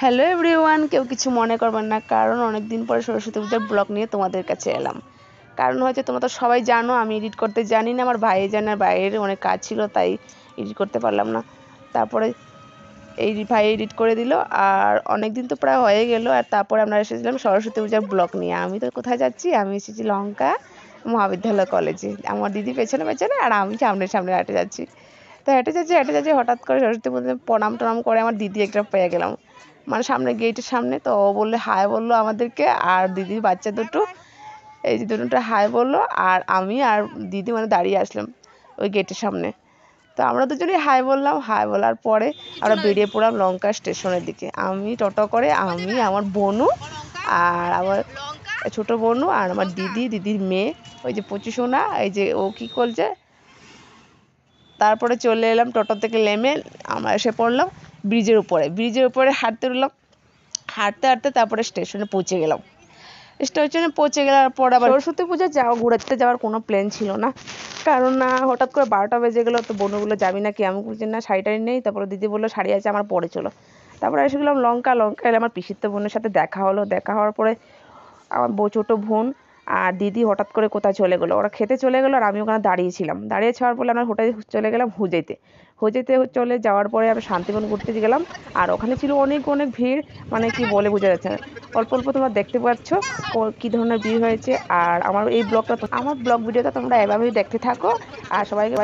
Hello everyone, কেউ কিছু মনে করবেন না, কারণ অনেক দিন পরে সরস্বতী পূজার ব্লগ নিয়ে তোমাদের কাছে এলাম। কারণ হচ্ছে তোমরা তো সবাই জানো আমি এডিট করতে জানি না, আমার ভাই জানে, আর বাইরের অনেক কাজ ছিল তাই এডিট করতে পারলাম না। তারপরে এই ভাই এডিট করে দিল, আর অনেক দিন তো প্রায় হয়ে গেল। আর তারপরে আমরা এসেছিলাম সরস্বতী পূজার ব্লগ নিয়ে। আমি তো কোথায় যাচ্ছি, আমি এসেছি লঙ্কা মহাবিদ্যালয় কলেজে। আমার দিদি পেছনে পেছনে আর আমি সামনে সামনে হেঁটে যাচ্ছি। তো হেঁটে যাচ্ছি হঠাৎ করে সরস্বতী পুজোতে প্রণাম টনাম করে আমার দিদি একটা পেয়ে গেলাম, মানে সামনে গেটের সামনে। তো ও বললে হাই বললো আমাদেরকে, আর দিদির বাচ্চা দুটো, এই যে দুটো হাই বললো, আর আমি আর দিদি মানে দাঁড়িয়ে আসলাম ওই গেটের সামনে। তো আমরা দুজনেই হাই বললাম। হাই বলার পরে আমরা বেরিয়ে পড়লাম লঙ্কা স্টেশনের দিকে। আমি টোটো করে, আমি আমার বোনু আর আমার ছোট বোনু আর আমার দিদির মেয়ে, ওই যে পঁচি সোনা, এই যে ও কী করছে। তারপরে চলে এলাম টোটো থেকে নেমে, আমরা এসে পড়লাম ব্রিজের উপরে হাঁটতে উঠলাম। হাঁটতে হাঁটতে তারপরে স্টেশনে পৌঁছে গেলাম। স্টেশনে পৌঁছে গেলার পর আবার সরস্বতী পূজা ঘুরতে যাওয়ার কোনো প্ল্যান ছিল না, কারণ না হঠাৎ করে 12টা বেজে গেলো। তো বোনগুলো যাবি না কি, আমি বলছি না শাড়ি টাড়ি নেই। তারপরে দিদি বললো শাড়ি আছে, আমার পরে চলো। তারপরে এসে গেলাম লঙ্কা এলে আমার পিসির বোনের সাথে দেখা হলো। দেখা হওয়ার পরে আমার ছোটো বোন আর দিদি হঠাৎ করে কোথায় চলে গেলো, ওরা খেতে চলে গেলো, আর আমি ওখানে দাঁড়িয়েছিলাম। দাঁড়িয়ে ছাড়ার পরে আমরা হোটেলে চলে গেলাম হুজেতে চলে যাওয়ার পরে আমরা শান্তিবন ঘুরতে গেলাম। আর ওখানে ছিল অনেক অনেক ভিড়, মানে কি বলে বোঝা যাচ্ছে না। অল্প অল্প তোমরা দেখতে পাচ্ছ কী ধরনের ভিড় হয়েছে। আর আমার ব্লগ ভিডিওটা তোমরা এভাবেই দেখতে থাকো, আর সবাইকে